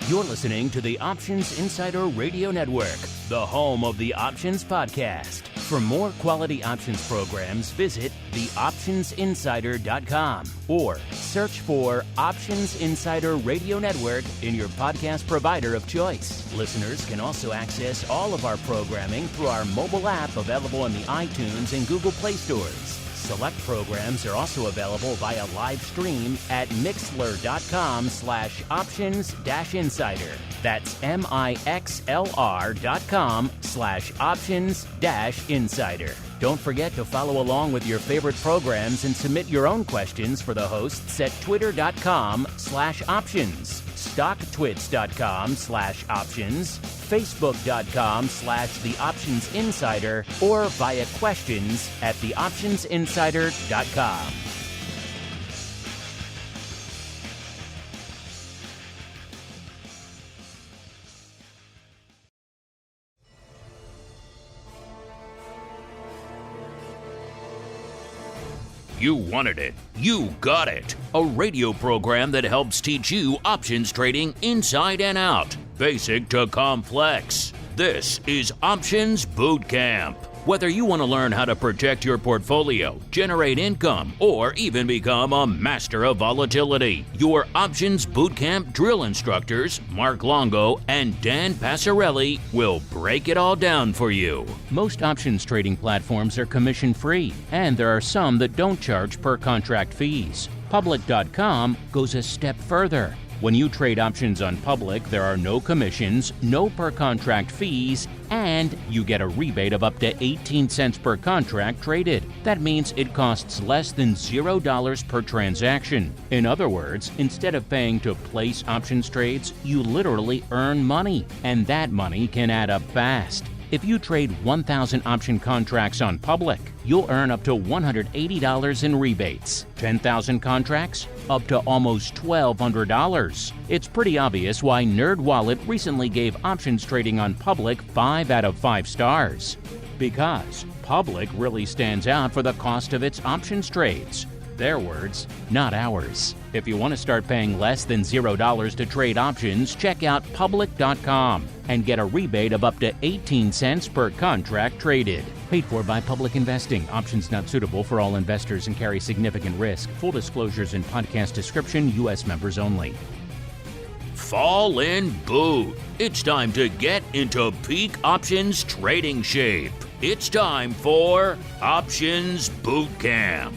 You're listening to the Options Insider Radio Network, the home of the Options Podcast. For more quality options programs, visit theoptionsinsider.com or search for Options Insider Radio Network in your podcast provider of choice. Listeners can also access all of our programming through our mobile app available in the iTunes and Google Play stores. Select programs are also available via live stream at mixlr.com/options-insider. That's mixlr.com/options-insider. Don't forget to follow along with your favorite programs and submit your own questions for the hosts at twitter.com/options, stocktwits.com/options, facebook.com/theoptionsinsider, or via questions at theoptionsinsider.com. You wanted it. You got it. A radio program that helps teach you options trading inside and out, basic to complex. This is Options Boot Camp. Whether you want to learn how to protect your portfolio, generate income, or even become a master of volatility, your Options Bootcamp drill instructors, Mark Longo and Dan Passarelli, will break it all down for you. Most options trading platforms are commission-free, and there are some that don't charge per contract fees. Public.com goes a step further. When you trade options on Public, there are no commissions, no per-contract fees, and you get a rebate of up to 18 cents per contract traded. That means it costs less than $0 per transaction. In other words, instead of paying to place options trades, you literally earn money, and that money can add up fast. If you trade 1,000 option contracts on Public, you'll earn up to $180 in rebates. 10,000 contracts? Up to almost $1,200. It's pretty obvious why NerdWallet recently gave options trading on Public 5 out of 5 stars. Because Public really stands out for the cost of its options trades. Their words, not ours. If you want to start paying less than $0 to trade options, check out Public.com and get a rebate of up to 18 cents per contract traded. Paid for by Public Investing. Options not suitable for all investors and carry significant risk. Full disclosures in podcast description. U.S. members only. Fall in boot. It's time to get into peak options trading shape. It's time for Options Boot Camp.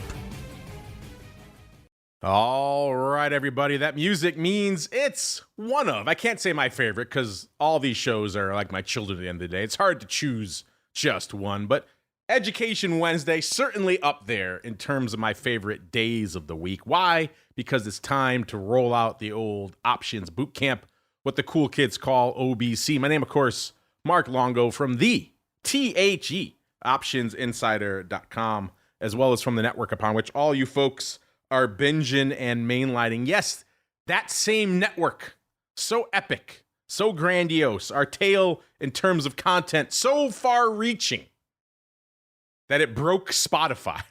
All right, everybody. That music means it's one of, I can't say my favorite because all these shows are like my children at the end of the day. It's hard to choose just one, but Education Wednesday certainly up there in terms of my favorite days of the week. Why? Because it's time to roll out the old Options Boot Camp, what the cool kids call OBC. My name, of course, Mark Longo from the THE, optionsinsider.com, as well as from the network upon which all you folks are binging and mainlining. Yes, that same network. So epic, so grandiose. Our tale in terms of content so far-reaching that it broke Spotify.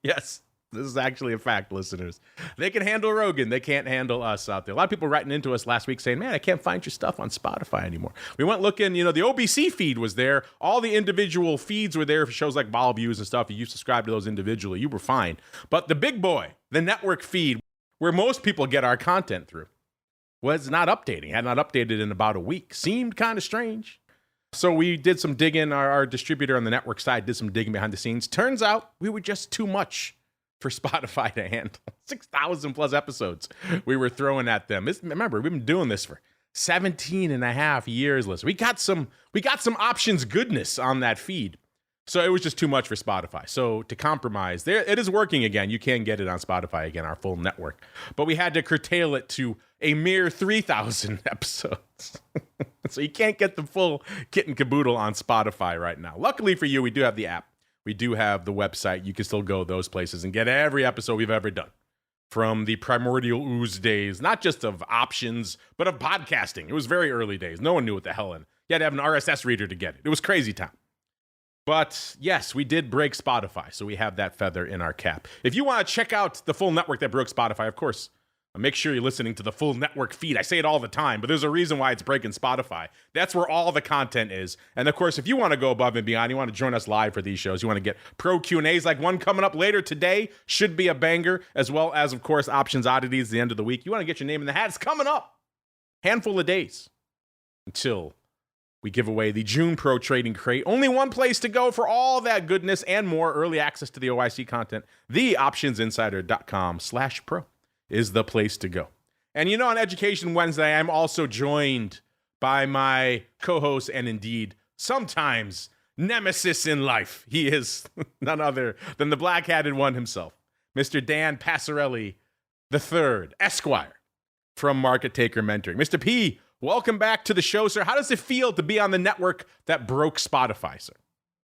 Yes, this is actually a fact, listeners. They can handle Rogan. They can't handle us out there. A lot of people writing into us last week saying, man, I can't find your stuff on Spotify anymore. We went looking, the OBC feed was there. All the individual feeds were there for shows like Vol Views and stuff. If you subscribe to those individually, you were fine. But the big boy, the network feed, where most people get our content through, was not updating. Had not updated in about a week. Seemed kind of strange. So we did some digging. Our distributor on the network side did some digging behind the scenes. Turns out we were just too much for Spotify to handle. 6,000 plus episodes we were throwing at them. Remember, we've been doing this for 17 and a half years. Listen, we got some options goodness on that feed. So it was just too much for Spotify. So to compromise, there it is working again. You can get it on Spotify again, our full network. But we had to curtail it to a mere 3,000 episodes. So you can't get the full kit and caboodle on Spotify right now. Luckily for you, we do have the app. We do have the website. You can still go those places and get every episode we've ever done. From the primordial ooze days, not just of options, but of podcasting. It was very early days. No one knew what the hell in. You had to have an RSS reader to get it. It was crazy time. But yes, we did break Spotify, so we have that feather in our cap. If you want to check out the full network that broke Spotify, of course, Make sure you're listening to the full network feed. I say it all the time, but there's a reason why it's breaking Spotify. That's where all the content is. And of course, if you want to go above and beyond, you want to join us live for these shows, you want to get pro Q&As like one coming up later today, should be a banger, as well as, of course, Options Oddities at the end of the week. You want to get your name in the hat. It's coming up. Handful of days until we give away the June Pro Trading Crate. Only one place to go for all that goodness and more. Early access to the OIC content. TheOptionsInsider.com/pro is the place to go. And you know, on Education Wednesday, I'm also joined by my co-host and indeed sometimes nemesis in life. He is none other than the black-hatted one himself, Mr. Dan Passarelli III, Esquire, from Market Taker Mentoring. Mr. P, welcome back to the show, sir. How does it feel to be on the network that broke Spotify, sir?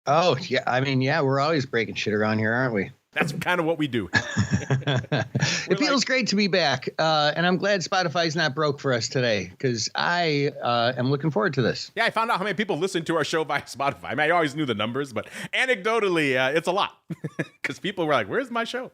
Oh, yeah. I mean, yeah, we're always breaking shit around here, aren't we? That's kind of what we do. It feels great to be back. And I'm glad Spotify's not broke for us today because I am looking forward to this. Yeah, I found out how many people listen to our show via Spotify. I mean, I always knew the numbers, but anecdotally, it's a lot because people were like, where's my show?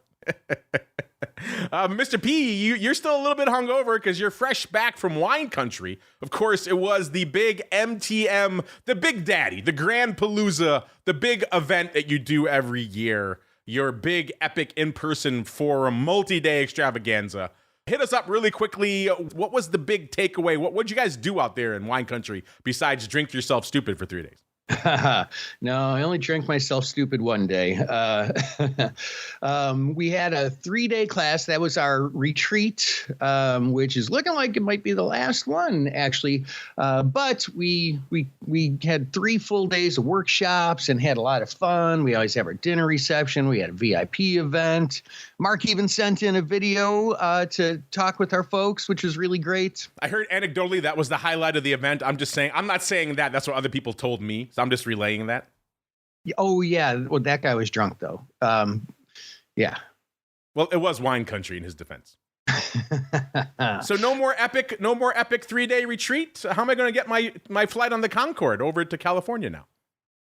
Mr. P, you're still a little bit hungover because you're fresh back from wine country. Of course, it was the big MTM, the Big Daddy, the Grand Palooza, the big event that you do every year. Your big, epic in-person forum, multi-day extravaganza. Hit us up really quickly. What was the big takeaway? What'd you guys do out there in wine country besides drink yourself stupid for 3 days? No, I only drank myself stupid one day. We had a 3-day class. That was our retreat, which is looking like it might be the last one, actually. But we had 3 full days of workshops and had a lot of fun. We always have our dinner reception. We had a VIP event. Mark even sent in a video to talk with our folks, which was really great. I heard anecdotally that was the highlight of the event. I'm not saying that. That's what other people told me. So I'm just relaying that. Oh, yeah. Well, that guy was drunk, though. Yeah. Well, it was wine country in his defense. So no more epic 3-day retreat. How am I going to get my flight on the Concorde over to California now?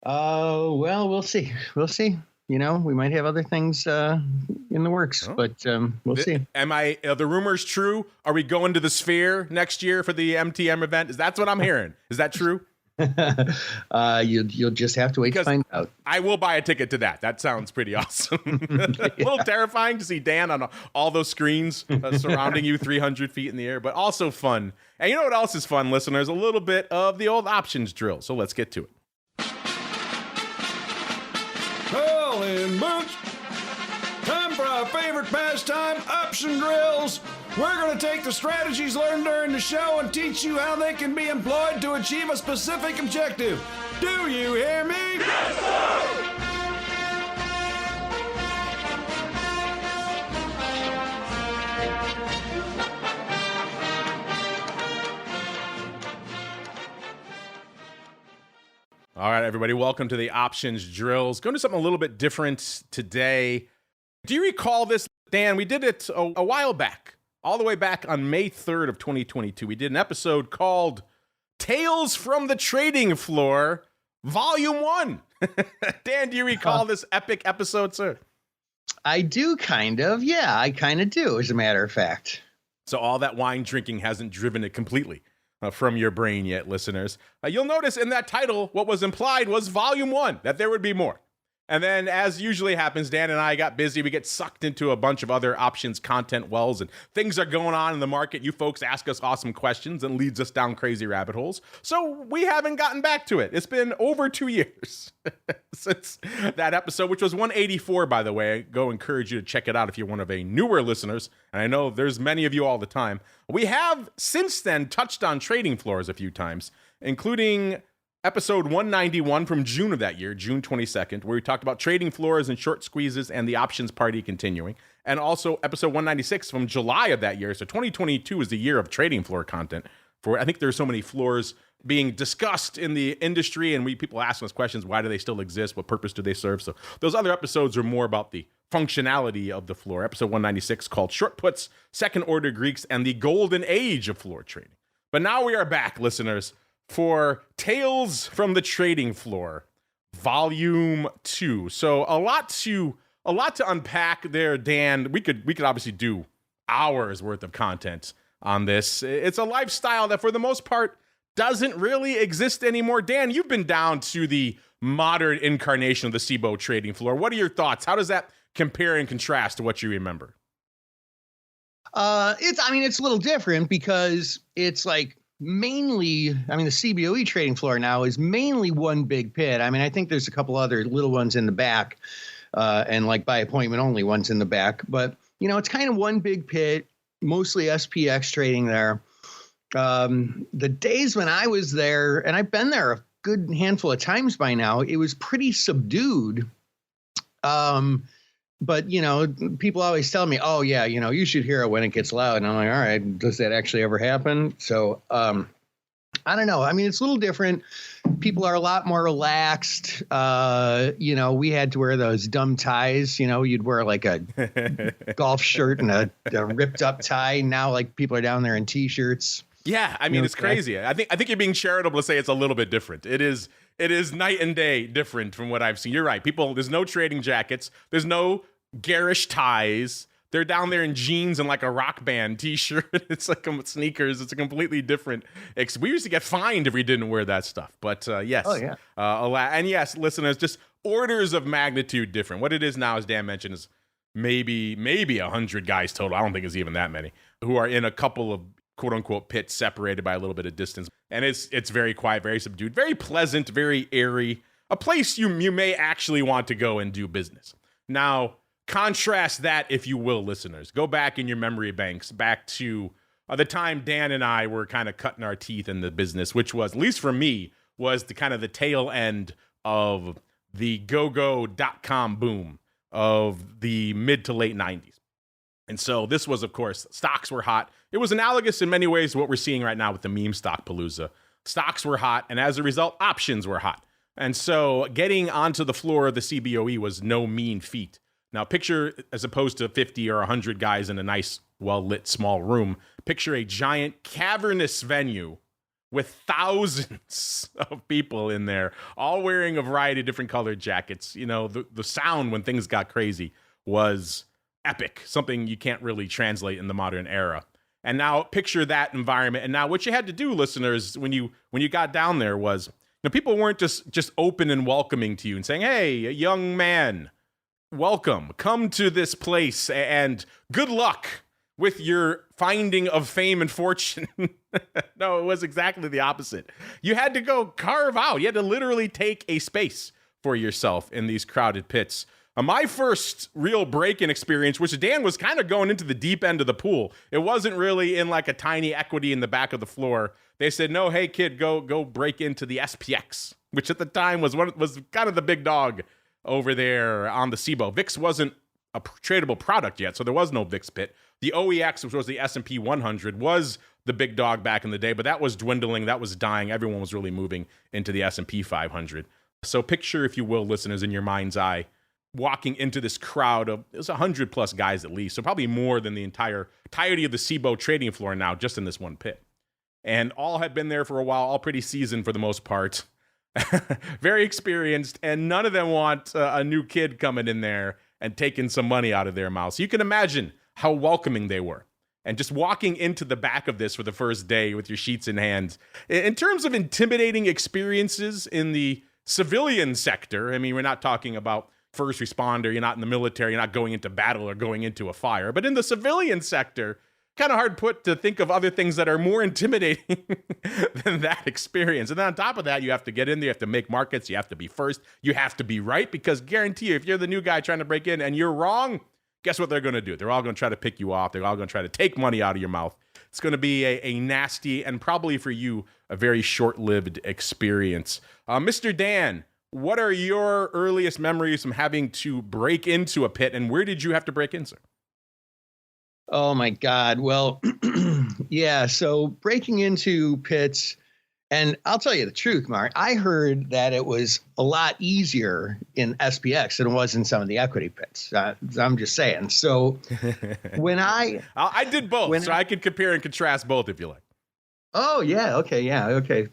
Oh, well, we'll see. We'll see. You know, we might have other things in the works, but we'll see. Are the rumors true? Are we going to the Sphere next year for the MTM event? That's what I'm hearing. Is that true? You'll just have to wait to find out. I will buy a ticket to that. That sounds pretty awesome. A little terrifying to see Dan on all those screens surrounding you 300 feet in the air, but also fun. And you know what else is fun, listeners? A little bit of the old options drill. So let's get to it. In boots. Time for our favorite pastime, option drills. We're going to take the strategies learned during the show and teach you how they can be employed to achieve a specific objective. Do you hear me? Yes, sir! All right, everybody, welcome to the Options Drills. Going to something a little bit different today. Do you recall this, Dan? We did it a while back, all the way back on May 3rd of 2022. We did an episode called Tales from the Trading Floor, Volume 1. Dan, do you recall this epic episode, sir? I do, kind of. Yeah, I kind of do, as a matter of fact. So all that wine drinking hasn't driven it completely from your brain yet, listeners. You'll notice in that title, what was implied was Volume 1, that there would be more. And then, as usually happens, Dan and I got busy. We get sucked into a bunch of other options content wells, and things are going on in the market. You folks ask us awesome questions and leads us down crazy rabbit holes. So we haven't gotten back to it. It's been over 2 years since that episode, which was 184, by the way. Go encourage you to check it out if you're one of a newer listeners. And I know there's many of you all the time. We have since then touched on trading floors a few times, including episode 191 from June of that year, June 22nd, where we talked about trading floors and short squeezes and the options party continuing. And also episode 196 from July of that year. So 2022 is the year of trading floor content. I think there's so many floors being discussed in the industry, and people asking us questions, why do they still exist? What purpose do they serve? So those other episodes are more about the functionality of the floor. Episode 196 called Short Puts, Second Order Greeks, and the Golden Age of Floor Trading. But now we are back, listeners, for Tales from the Trading Floor, Volume 2. So a lot to unpack there, Dan. We could obviously do hours worth of content on this. It's a lifestyle that for the most part doesn't really exist anymore. Dan, you've been down to the modern incarnation of the SIBO trading floor. What are your thoughts? How does that compare and contrast to what you remember? It's a little different because it's like mainly, the CBOE trading floor now is mainly one big pit. I think there's a couple other little ones in the back, and like by appointment only ones in the back, but it's kind of one big pit, mostly SPX trading there. The days when I was there, and I've been there a good handful of times by now, it was pretty subdued. But, people always tell me, oh, yeah, you should hear it when it gets loud. And I'm like, all right, does that actually ever happen? So I don't know. It's a little different. People are a lot more relaxed. We had to wear those dumb ties. You'd wear like a golf shirt and a ripped up tie. Now, like, people are down there in T-shirts. Yeah, it's crazy. I think you're being charitable to say it's a little bit different. It is night and day different from what I've seen. You're right. People, there's no trading jackets. There's no garish ties. They're down there in jeans and like a rock band T-shirt. It's like sneakers. It's a completely different. We used to get fined if we didn't wear that stuff. But yes. Oh, yeah. And yes, listeners, just orders of magnitude different. What it is now, as Dan mentioned, is maybe 100 guys total. I don't think it's even that many who are in a couple of quote unquote pits separated by a little bit of distance. And it's very quiet, very subdued, very pleasant, very airy, a place you may actually want to go and do business. Now, contrast that, if you will, listeners. Go back in your memory banks, back to the time Dan and I were kind of cutting our teeth in the business, which was, at least for me, was the kind of the tail end of the go-go.com boom of the mid to late 90s. And so this was, of course, stocks were hot. It was analogous in many ways to what we're seeing right now with the meme stock palooza. Stocks were hot, and as a result, options were hot. And so getting onto the floor of the CBOE was no mean feat. Now, picture, as opposed to 50 or 100 guys in a nice, well-lit small room, picture a giant cavernous venue with thousands of people in there, all wearing a variety of different colored jackets. The sound when things got crazy was epic, something you can't really translate in the modern era. And now picture that environment. And now what you had to do, listeners, when you got down there was, people weren't just open and welcoming to you and saying, hey, young man, welcome, come to this place and good luck with your finding of fame and fortune. No, it was exactly the opposite. You had to go carve out. You had to literally take a space for yourself in these crowded pits. My first real break-in experience, which Dan was kind of going into the deep end of the pool. It wasn't really in like a tiny equity in the back of the floor. They said, no, hey kid, go break into the SPX, which at the time was kind of the big dog over there on the SIBO. VIX wasn't a tradable product yet, so there was no VIX pit. The OEX, which was the S&P 100, was the big dog back in the day, but that was dwindling, that was dying. Everyone was really moving into the S&P 500. So picture, if you will, listeners, in your mind's eye, walking into this crowd of, it was 100 plus guys at least, so probably more than the entirety of the SIBO trading floor now, just in this one pit. And all had been there for a while, all pretty seasoned for the most part. Very experienced, and none of them want a new kid coming in there and taking some money out of their mouth. So you can imagine how welcoming they were. And just walking into the back of this for the first day with your sheets in hand. In terms of intimidating experiences in the civilian sector, we're not talking about first responder, you're not in the military, you're not going into battle or going into a fire. But in the civilian sector, kind of hard put to think of other things that are more intimidating than that experience. And then on top of that, you have to get in there, you have to make markets, you have to be first, you have to be right, because guarantee you, if you're the new guy trying to break in and you're wrong, guess what they're going to do? They're all going to try to pick you off. They're all going to try to take money out of your mouth. It's going to be a nasty and probably for you, a very short-lived experience. Mr. Dan, what are your earliest memories from having to break into a pit, and where did you have to break in, sir? Oh, my God. Well, yeah, so breaking into pits, and I'll tell you the truth, Mark, I heard that it was a lot easier in SPX than it was in some of the equity pits. I'm just saying. So when I did both, so I could compare and contrast both if you like. Oh, yeah. Okay. Yeah. Okay.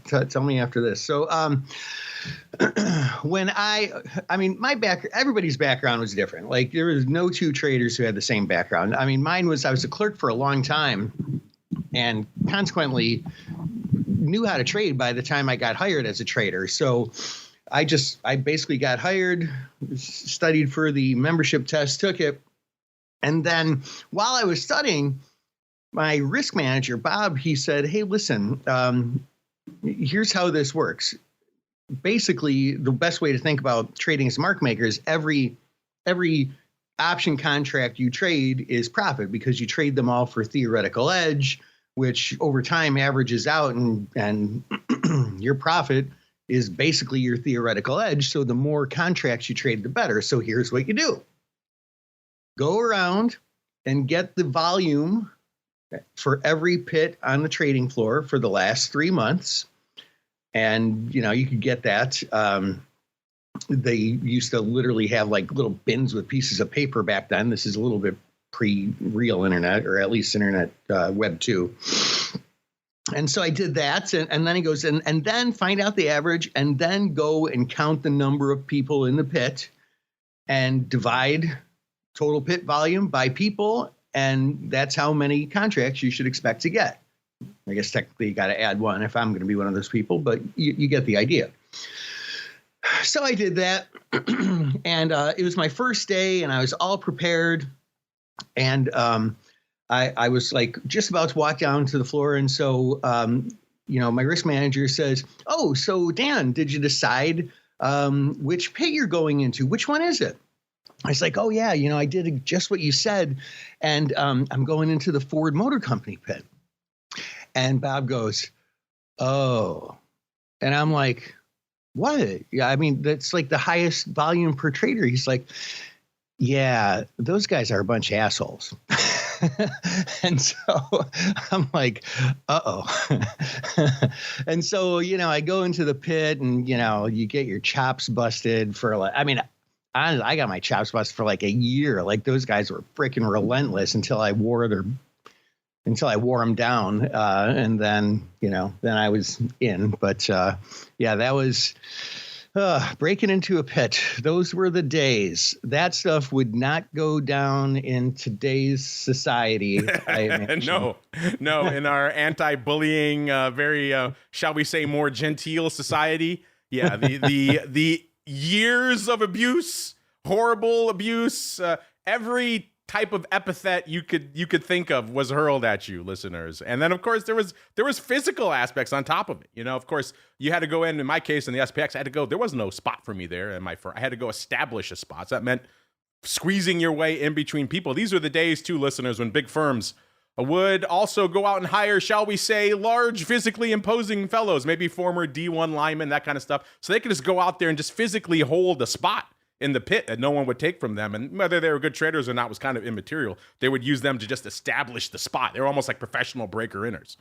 Tell me after this. So when I mean, everybody's background was different. Like there was no two traders who had the same background. I mean, mine was, I was a clerk for a long time and consequently knew how to trade by the time I got hired as a trader. So I basically got hired, studied for the membership test, took it. And then while I was studying, my risk manager, Bob, he said, hey, listen, here's how this works. Basically, the best way to think about trading as a market maker is every option contract you trade is profit because you trade them all for theoretical edge, which over time averages out and your profit is basically your theoretical edge. So the more contracts you trade, the better. So here's what you do. Go around and get the volume for every pit on the trading floor for the last 3 months. And, you could get that. They used to literally have like little bins with pieces of paper back then. This is a little bit pre-real internet, or at least internet web 2. And so I did that. And then he goes, and then find out the average and then go and count the number of people in the pit and divide total pit volume by people. And that's how many contracts you should expect to get. I guess technically you got to add one if I'm going to be one of those people, but you get the idea. So I did that and it was my first day and I was all prepared. And I was like just about to walk down to the floor. And so, my risk manager says, oh, so Dan, did you decide which pit you're going into? Which one is it? I was like, oh, yeah, I did just what you said. And I'm going into the Ford Motor Company pit. And Bob goes, oh. And I'm like, what? Yeah, I mean, that's like the highest volume per trader. He's like, yeah, those guys are a bunch of assholes. And so I'm like, uh-oh. And so, I go into the pit and, you get your chops busted for like, I got my chops busted for like a year. Like those guys were freaking relentless until I wore them down. And then, then I was in. But that was breaking into a pit. Those were the days. That stuff would not go down in today's society. No, in our anti-bullying, very, shall we say, more genteel society. Yeah, the years of abuse, horrible abuse, every type of epithet you could think of was hurled at you, listeners. And then of course there was physical aspects on top of it. Of course you had to go in my case in the SPX, I had to go, there was no spot for me there in my firm. I had to go establish a spot. So that meant squeezing your way in between people. These are the days too, listeners, when big firms would also go out and hire, shall we say, large physically imposing fellows, maybe former D1 linemen, that kind of stuff. So they could just go out there and just physically hold a spot in the pit that no one would take from them. And whether they were good traders or not was kind of immaterial. They would use them to just establish the spot. They were almost like professional breaker-inners.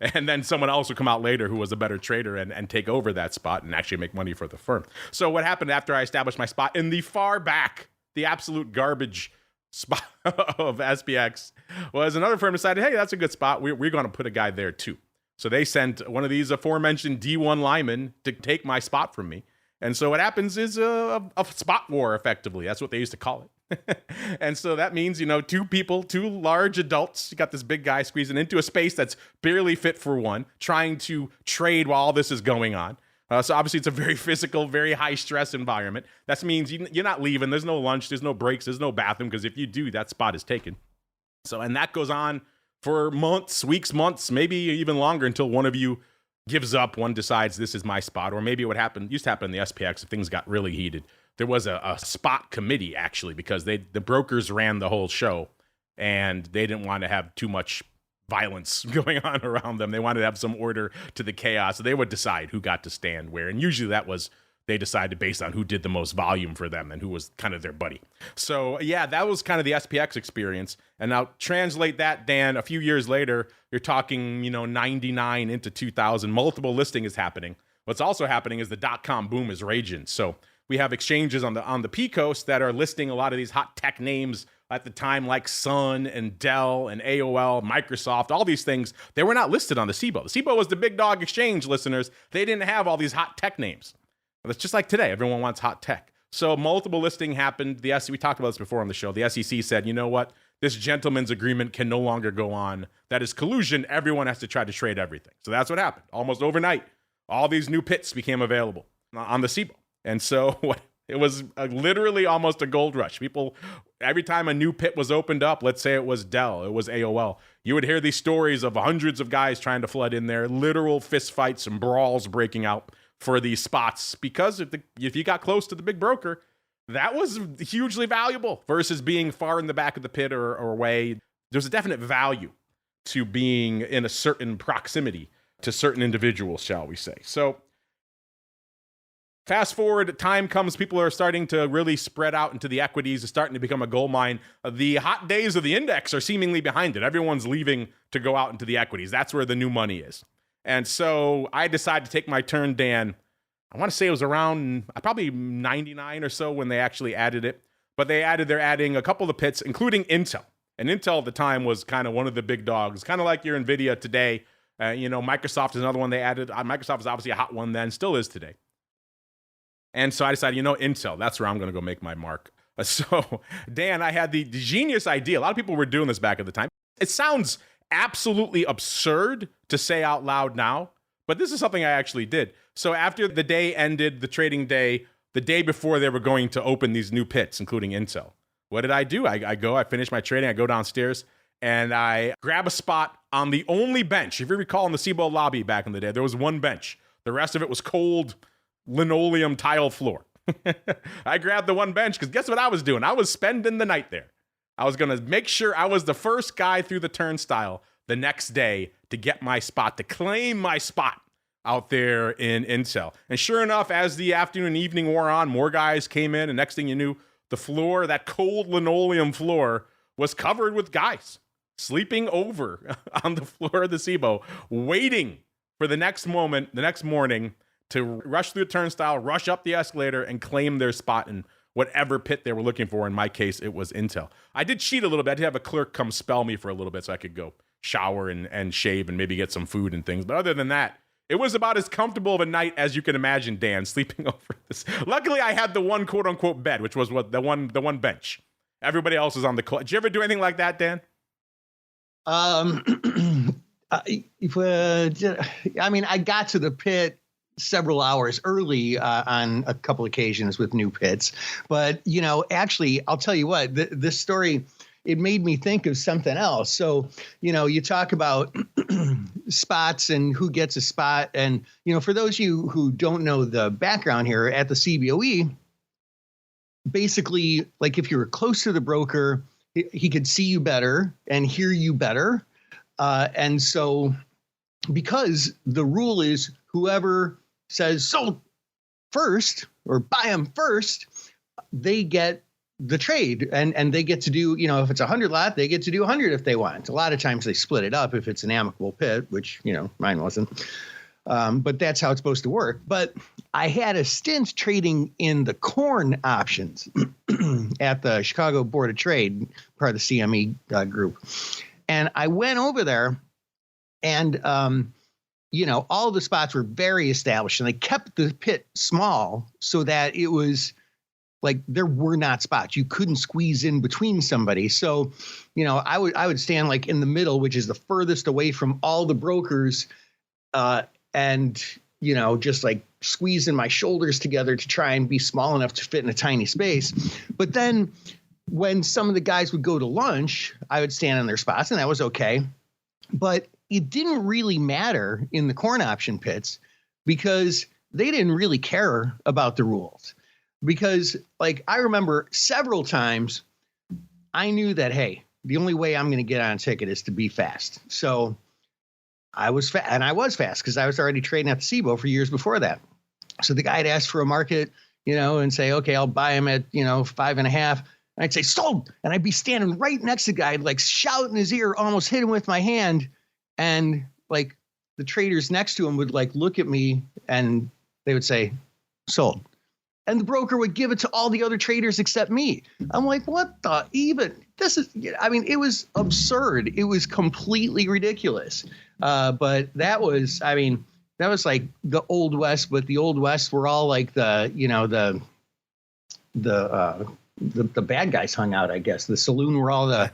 And then someone else would come out later who was a better trader and take over that spot and actually make money for the firm. So what happened after I established my spot in the far back, the absolute garbage spot of SPX, was another firm decided, hey, that's a good spot. We're going to put a guy there too. So they sent one of these aforementioned D1 linemen to take my spot from me. And so what happens is a spot war, effectively. That's what they used to call it. And so that means, two large adults, you got this big guy squeezing into a space that's barely fit for one, trying to trade while all this is going on. So obviously it's a very physical, very high stress environment. That means you're not leaving. There's no lunch, there's no breaks, there's no bathroom, because if you do, that spot is taken. So, and that goes on for months, weeks, months, maybe even longer, until one of you gives up, one decides this is my spot. Or maybe what happened, used to happen in the SPX if things got really heated. There was a spot committee, actually, because the brokers ran the whole show and they didn't want to have too much violence going on around them. They wanted to have some order to the chaos. So they would decide who got to stand where. And usually that was, they decided based on who did the most volume for them and who was kind of their buddy. So yeah, that was kind of the SPX experience. And now translate that, Dan, a few years later, you're talking, 99 into 2000, multiple listing is happening. What's also happening is the .com boom is raging. So we have exchanges on the P coast that are listing a lot of these hot tech names at the time, like Sun and Dell and AOL, Microsoft, all these things. They were not listed on the CBOE. The CBOE was the big dog exchange, listeners. They didn't have all these hot tech names. It's just like today. Everyone wants hot tech. So multiple listing happened. We talked about this before on the show. The SEC said, you know what? This gentleman's agreement can no longer go on. That is collusion. Everyone has to try to trade everything. So that's what happened. Almost overnight, all these new pits became available on the CBOE. And so it was literally almost a gold rush. People, every time a new pit was opened up, let's say it was Dell, it was AOL, you would hear these stories of hundreds of guys trying to flood in there, literal fist fights and brawls breaking out for these spots, because if you got close to the big broker, that was hugely valuable versus being far in the back of the pit or away. There's a definite value to being in a certain proximity to certain individuals, shall we say. So fast forward, time comes, people are starting to really spread out into the equities. It's starting to become a gold mine. The hot days of the index are seemingly behind it. Everyone's leaving to go out into the equities. That's where the new money is. And so I decided to take my turn, Dan. I want to say it was around probably 99 or so when they actually added it. But they're adding a couple of pits, including Intel. And Intel at the time was kind of one of the big dogs, kind of like your NVIDIA today. Microsoft is another one they added. Microsoft was obviously a hot one then, still is today. And so I decided, Intel, that's where I'm going to go make my mark. So, Dan, I had the genius idea. A lot of people were doing this back at the time. It sounds absolutely absurd to say out loud now, but this is something I actually did. So after the day ended, the trading day, the day before they were going to open these new pits, including Intel, what did I do? I finish my trading, I go downstairs, and I grab a spot on the only bench. If you recall in the CBOE lobby back in the day, there was one bench. The rest of it was cold linoleum tile floor. I grabbed the one bench because guess what I was doing? I was spending the night there. I was going to make sure I was the first guy through the turnstile the next day to get my spot, to claim my spot out there in Intel. And sure enough, as the afternoon and evening wore on, more guys came in, and next thing you knew, the floor, that cold linoleum floor, was covered with guys sleeping over on the floor of the CBOE, waiting for the next morning to rush through the turnstile, rush up the escalator, and claim their spot in whatever pit they were looking for. In my case, it was Intel. I did cheat a little bit. I did have a clerk come spell me for a little bit so I could go shower and shave and maybe get some food and things. But other than that, it was about as comfortable of a night as you can imagine, Dan, sleeping over this. Luckily, I had the one quote-unquote bed, which was the one bench. Everybody else was on the Did you ever do anything like that, Dan? I got to the pit several hours early on a couple occasions with new pits. But, actually, I'll tell you what, this story, it made me think of something else. So, you talk about spots and who gets a spot. And, for those of you who don't know the background here at the CBOE, basically, like if you were close to the broker, he could see you better and hear you better. And so because the rule is whoever says sold first or buy them first, they get the trade and they get to do, if it's 100 lot, they get to do 100 if they want. A lot of times they split it up if it's an amicable pit, which, mine wasn't. But that's how it's supposed to work. But I had a stint trading in the corn options at the Chicago Board of Trade, part of the CME group. And I went over there and, all the spots were very established and they kept the pit small so that it was like there were not spots. You couldn't squeeze in between somebody. So, I would stand like in the middle, which is the furthest away from all the brokers, and, just like squeezing my shoulders together to try and be small enough to fit in a tiny space. But then when some of the guys would go to lunch, I would stand in their spots and that was okay. But it didn't really matter in the corn option pits because they didn't really care about the rules. Because like I remember several times I knew that, hey, the only way I'm going to get on a ticket is to be fast. So I was fast, and I was fast because I was already trading at the CBOE for years before that. So the guy had asked for a market, and say, okay, I'll buy him at, 5.5. And I'd say sold. And I'd be standing right next to the guy, like shout in his ear, almost hit him with my hand. And like the traders next to him would like look at me and they would say sold. And the broker would give it to all the other traders except me. I'm like, what the even? It was absurd. It was completely ridiculous. But that was, That was like the Old West, but the Old West were all like the bad guys hung out, I guess. The saloon where all the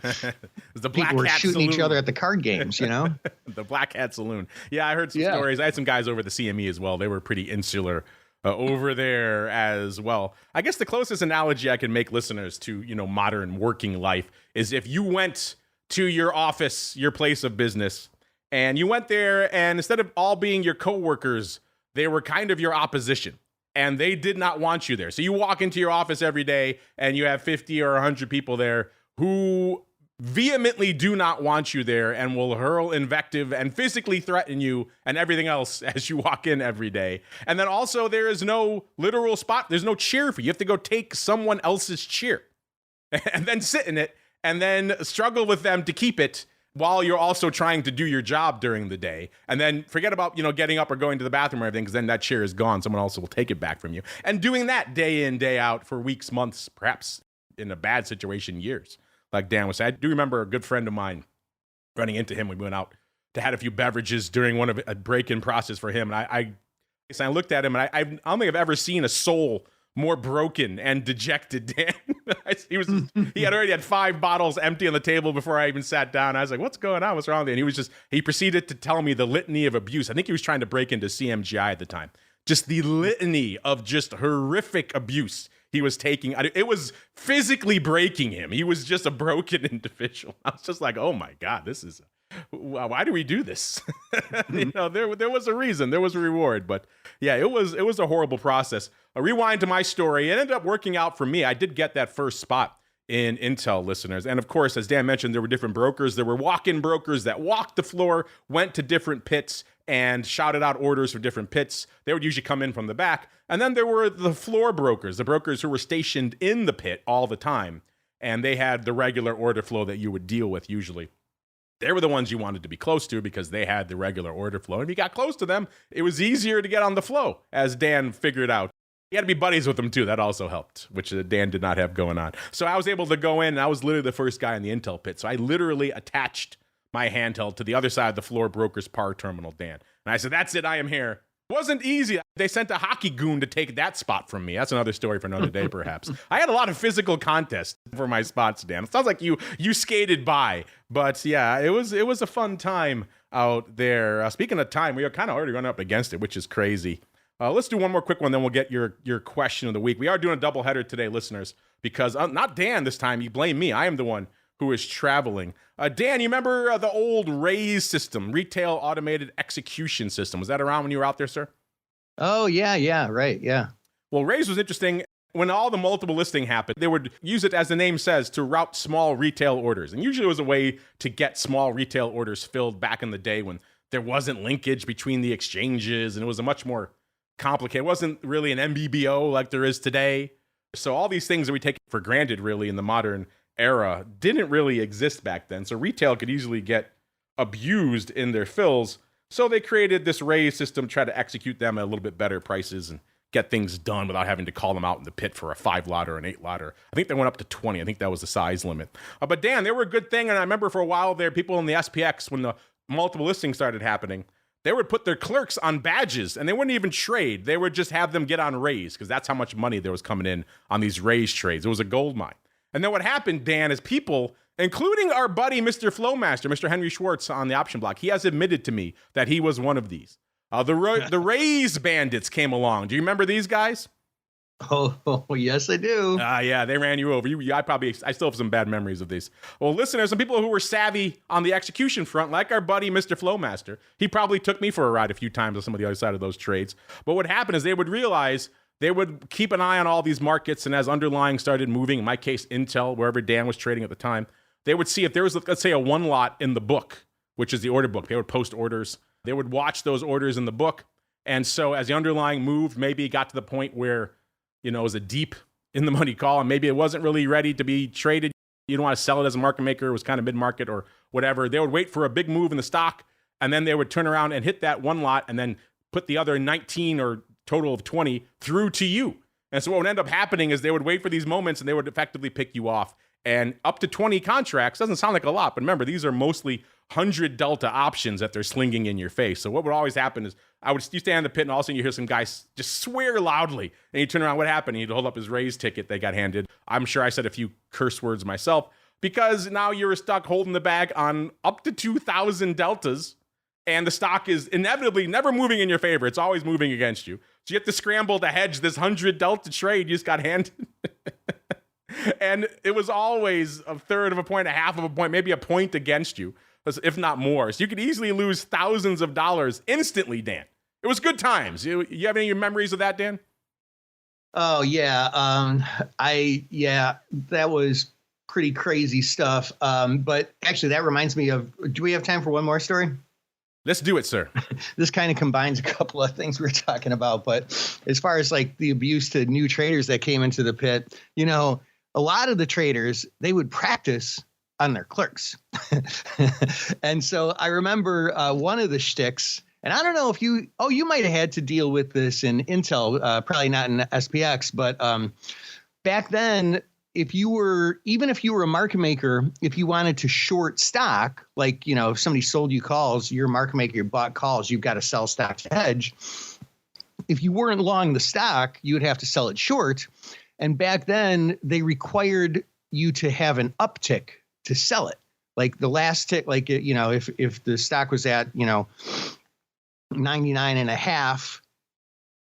people were shooting each other at the card games, The Black Hat Saloon. Yeah, I heard some stories. I had some guys over the CME as well. They were pretty insular over there as well. I guess the closest analogy I can make listeners to, modern working life is if you went to your office, your place of business, and you went there and instead of all being your coworkers, they were kind of your opposition. And they did not want you there. So you walk into your office every day and you have 50 or 100 people there who vehemently do not want you there and will hurl invective and physically threaten you and everything else as you walk in every day. And then also there is no literal spot. There's no chair for you. You have to go take someone else's chair and then sit in it and then struggle with them to keep it while you're also trying to do your job during the day. And then forget about, getting up or going to the bathroom or everything, because then that chair is gone. Someone else will take it back from you. And doing that day in, day out for weeks, months, perhaps in a bad situation, years. Like Dan was saying, I do remember a good friend of mine running into him. We went out to have a few beverages during a break-in process for him. And I looked at him and I don't think I've ever seen a soul more broken and dejected, Dan. He had already had 5 bottles empty on the table before I even sat down. I was like, what's going on? What's wrong with you? And he proceeded to tell me the litany of abuse. I think he was trying to break into CMGI at the time. Just the litany of just horrific abuse he was taking. It was physically breaking him. He was just a broken individual. I was just like, oh my God, why do we do this? There was a reason, there was a reward, but yeah, it was a horrible process. A rewind to my story, it ended up working out for me. I did get that first spot in Intel, listeners. And of course, as Dan mentioned, there were different brokers. There were walk-in brokers that walked the floor, went to different pits and shouted out orders for different pits. They would usually come in from the back. And then there were the floor brokers, the brokers who were stationed in the pit all the time. And they had the regular order flow that you would deal with usually. They were the ones you wanted to be close to because they had the regular order flow. And if you got close to them, it was easier to get on the flow, as Dan figured out. You had to be buddies with them too. That also helped, which Dan did not have going on. So I was able to go in, and I was literally the first guy in the Intel pit. So I literally attached my handheld to the other side of the floor broker's par terminal, Dan. And I said, that's it, I am here. It wasn't easy. They sent a hockey goon to take that spot from me. That's another story for another day, perhaps. I had a lot of physical contests for my spots, Dan. It sounds like you skated by. But yeah, it was a fun time out there. Speaking of time, we are kind of already running up against it, which is crazy. Let's do one more quick one, then we'll get your question of the week. We are doing a doubleheader today, listeners, because not Dan this time. You blame me. I am the one who is traveling. Dan, you remember the old RAEs system, Retail Automated Execution System? Was that around when you were out there, sir? Oh, yeah, right, yeah. Well, RAEs was interesting. When all the multiple listing happened, they would use it, as the name says, to route small retail orders. And usually it was a way to get small retail orders filled back in the day when there wasn't linkage between the exchanges, and it was a much more complicated. It wasn't really an MBBO like there is today. So all these things that we take for granted really in the modern era didn't really exist back then. So retail could easily get abused in their fills. So they created this RAEs system to try to execute them at a little bit better prices and get things done without having to call them out in the pit for a 5-lot or an 8-lot. I think they went up to 20. I think that was the size limit. But Dan, they were a good thing. And I remember for a while there, people in the SPX, when the multiple listings started happening, they would put their clerks on badges and they wouldn't even trade. They would just have them get on RAEs because that's how much money there was coming in on these RAEs trades. It was a gold mine. And then what happened, Dan, is people, including our buddy, Mr. Flowmaster, Mr. Henry Schwartz on the option block, he has admitted to me that he was one of these. The RAEs bandits came along. Do you remember these guys? Oh, yes, I do. Yeah, they ran you over. I still have some bad memories of these. Well, listen, there's some people who were savvy on the execution front, like our buddy, Mr. Flowmaster. He probably took me for a ride a few times on some of the other side of those trades. But what happened is they would realize they would keep an eye on all these markets, and as underlying started moving, in my case, Intel, wherever Dan was trading at the time, they would see if there was, let's say, a 1-lot in the book, which is the order book. They would post orders. They would watch those orders in the book. And so as the underlying moved, maybe it got to the point where it was a deep in the money call and maybe it wasn't really ready to be traded. You don't want to sell it as a market maker. It was kind of mid-market or whatever. They would wait for a big move in the stock and then they would turn around and hit that 1-lot and then put the other 19 or total of 20 through to you. And so what would end up happening is they would wait for these moments and they would effectively pick you off. And up to 20 contracts doesn't sound like a lot, but remember, these are mostly 100 delta options that they're slinging in your face. So what would always happen is you stand in the pit and all of a sudden you hear some guy just swear loudly. And you turn around, what happened? He'd hold up his raise ticket they got handed. I'm sure I said a few curse words myself because now you're stuck holding the bag on up to 2,000 deltas. And the stock is inevitably never moving in your favor. It's always moving against you. So you have to scramble to hedge this 100 delta trade you just got handed. And it was always a third of a point, a half of a point, maybe a point against you, if not more. So you could easily lose thousands of dollars instantly, Dan. It was good times. You have any memories of that, Dan? Oh, yeah. That was pretty crazy stuff. But actually, that reminds me of, do we have time for one more story? Let's do it, sir. This kind of combines a couple of things we're talking about. But as far as like the abuse to new traders that came into the pit, you know, a lot of the traders, they would practice on their clerks. And so I remember one of the shticks, and I don't know if you might have had to deal with this in Intel, probably not in SPX, but back then, if you were a market maker, if you wanted to short stock, like, you know, if somebody sold you calls, you're a market maker, you bought calls, you've got to sell stock to hedge. If you weren't long the stock, you would have to sell it short. And back then they required you to have an uptick to sell it. Like the last tick, like, you know, if the stock was at, you know, 99.5,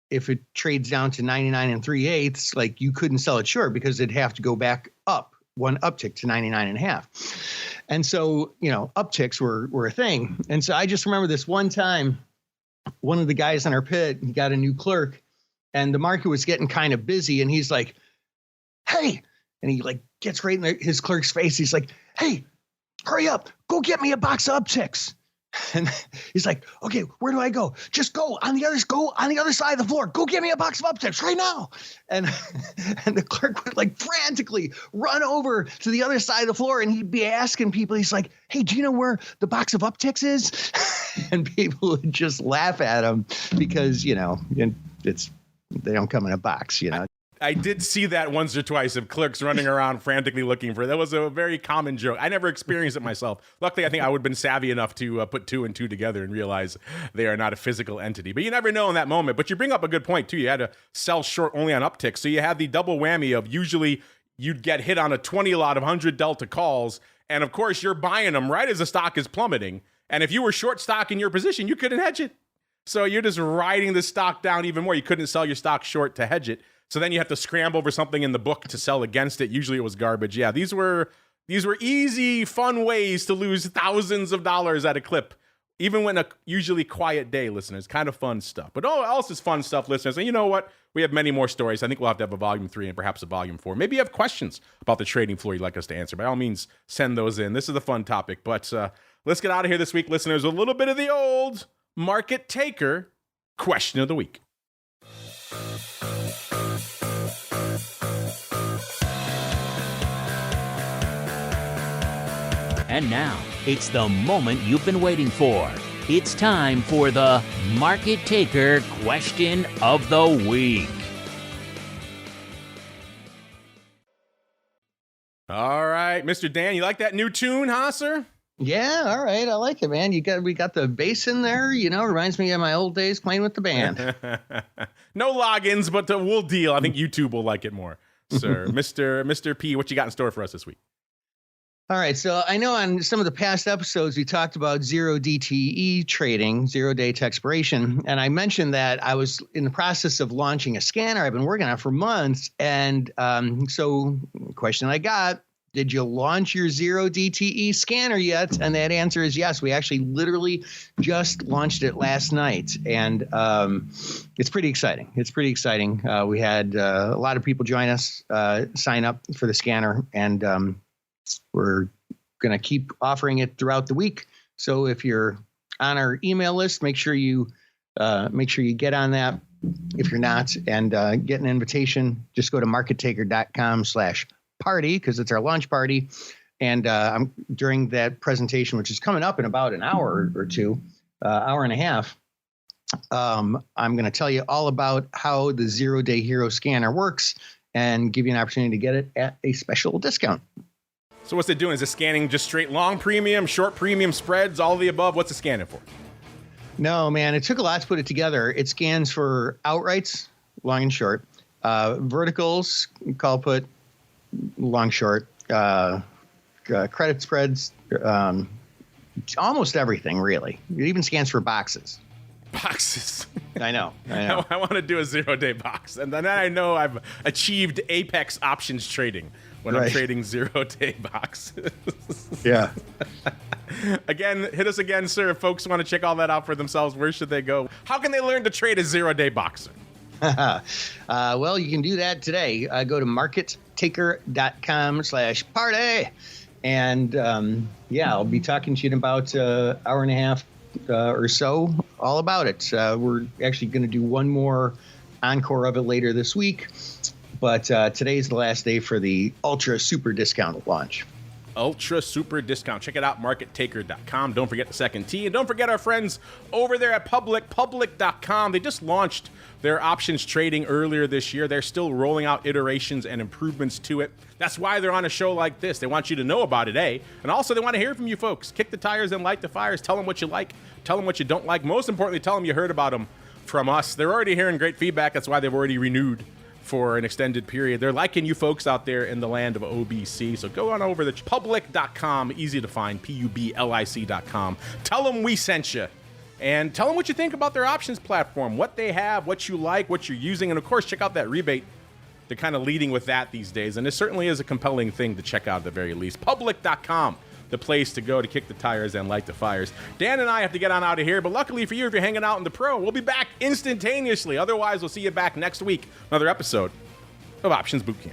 if it trades down to 99 3/8, like you couldn't sell it short because it'd have to go back up one uptick to 99.5. And so, you know, upticks were a thing. And so I just remember this one time, one of the guys in our pit, he got a new clerk and the market was getting kind of busy. And he's like, hey, and he like gets right in his clerk's face. He's like, hey, hurry up, go get me a box of upticks. And he's like, okay, where do I go? Just go on the other side of the floor. Go get me a box of upticks right now. And the clerk would like frantically run over to the other side of the floor and he'd be asking people, he's like, hey, do you know where the box of upticks is? And people would just laugh at him because, you know, they don't come in a box, you know. I did see that once or twice of clerks running around frantically looking for it. That was a very common joke. I never experienced it myself. Luckily, I think I would have been savvy enough to put two and two together and realize they are not a physical entity. But you never know in that moment. But you bring up a good point, too. You had to sell short only on upticks. So you had the double whammy of usually you'd get hit on a 20 lot of 100 delta calls. And, of course, you're buying them right as the stock is plummeting. And if you were short stock in your position, you couldn't hedge it. So you're just riding the stock down even more. You couldn't sell your stock short to hedge it. So then you have to scramble for something in the book to sell against it. Usually it was garbage. Yeah, these were easy, fun ways to lose thousands of dollars at a clip, even when a usually quiet day, listeners. Kind of fun stuff. But all else is fun stuff, listeners. And you know what? We have many more stories. I think we'll have to have a volume 3 and perhaps a volume 4. Maybe you have questions about the trading floor you'd like us to answer. By all means, send those in. This is a fun topic. But let's get out of here this week, listeners, with a little bit of the old market taker question of the week. And now, it's the moment you've been waiting for. It's time for the Market Taker Question of the Week. All right, Mr. Dan, you like that new tune, huh, sir? Yeah, all right. I like it, man. We got the bass in there, you know, reminds me of my old days playing with the band. No logins, but we'll deal. I think YouTube will like it more, sir. Mr. P, what you got in store for us this week? All right. So I know on some of the past episodes, we talked about zero DTE trading, 0 day to expiration. And I mentioned that I was in the process of launching a scanner I've been working on for months. And so the question I got, did you launch your zero DTE scanner yet? And that answer is yes. We actually literally just launched it last night. And it's pretty exciting. We had a lot of people join us, sign up for the scanner. And we're going to keep offering it throughout the week. So if you're on our email list, make sure you get on that. If you're not, and get an invitation, just go to markettaker.com/party because it's our launch party. And during that presentation, which is coming up in about an hour or two, hour and a half, I'm going to tell you all about how the 0 Day Hero Scanner works and give you an opportunity to get it at a special discount. So what's it doing? Is it scanning just straight long premium, short premium, spreads, all of the above? What's it scanning for? No, man, it took a lot to put it together. It scans for outrights, long and short, verticals, call put, long, short, credit spreads, almost everything, really. It even scans for boxes. Boxes. I know. I want to do a 0-day box. And then I know I've achieved apex options trading when I'm trading 0-day boxes. Yeah. Again, hit us again, sir. If folks want to check all that out for themselves, where should they go? How can they learn to trade a 0-day boxer? Well, you can do that today. Go to markettaker.com/party. And I'll be talking to you in about an hour and a half or so all about it. We're actually going to do one more encore of it later this week. But today's the last day for the ultra super discount launch. Ultra super discount. Check it out, markettaker.com. Don't forget the second T. And don't forget our friends over there at public.com. They just launched their options trading earlier this year. They're still rolling out iterations and improvements to it. That's why they're on a show like this. They want you to know about it, A. And also they want to hear from you folks. Kick the tires and light the fires. Tell them what you like. Tell them what you don't like. Most importantly, tell them you heard about them from us. They're already hearing great feedback. That's why they've already renewed for an extended period. They're liking you folks out there in the land of OBC. So go on over to public.com, easy to find, public.com. Tell them we sent you. And tell them what you think about their options platform, what they have, what you like, what you're using. And of course, check out that rebate. They're kind of leading with that these days. And it certainly is a compelling thing to check out at the very least. Public.com, the place to go to kick the tires and light the fires. Dan and I have to get on out of here, but luckily for you, if you're hanging out in the pro, we'll be back instantaneously. Otherwise, we'll see you back next week. Another episode of Options Bootcamp.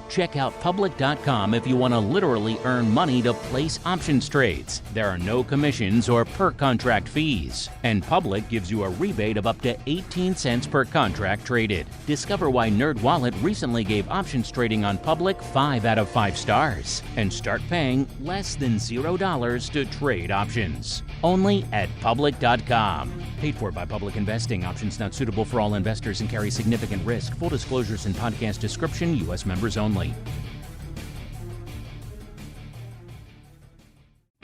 Check out public.com if you want to literally earn money to place options trades. There are no commissions or per contract fees. And Public gives you a rebate of up to 18 cents per contract traded. Discover why NerdWallet recently gave options trading on Public 5 out of 5 stars. And start paying less than $0 to trade options. Only at public.com. Paid for by Public Investing. Options not suitable for all investors and carry significant risk. Full disclosures and podcast description. U.S. members only.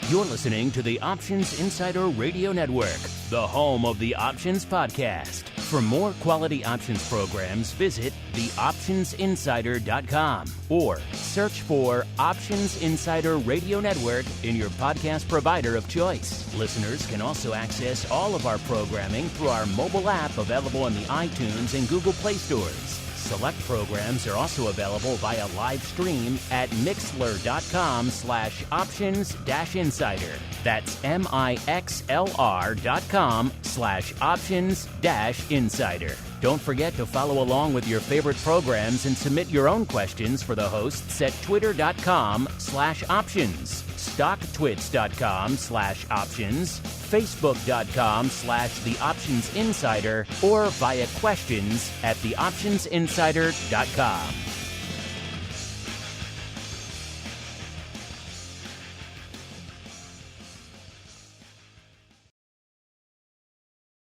You're listening to the Options Insider Radio Network, the home of the Options Podcast. For more quality options programs, visit theoptionsinsider.com or search for Options Insider Radio Network in your podcast provider of choice. Listeners can also access all of our programming through our mobile app available in the iTunes and Google Play stores. Select programs are also available via live stream at mixlr.com/options-insider. That's mixlr.com/options-insider. Don't forget to follow along with your favorite programs and submit your own questions for the hosts at twitter.com/options, stocktwits.com/options, facebook.com/theoptionsinsider, or via questions at theoptionsinsider.com.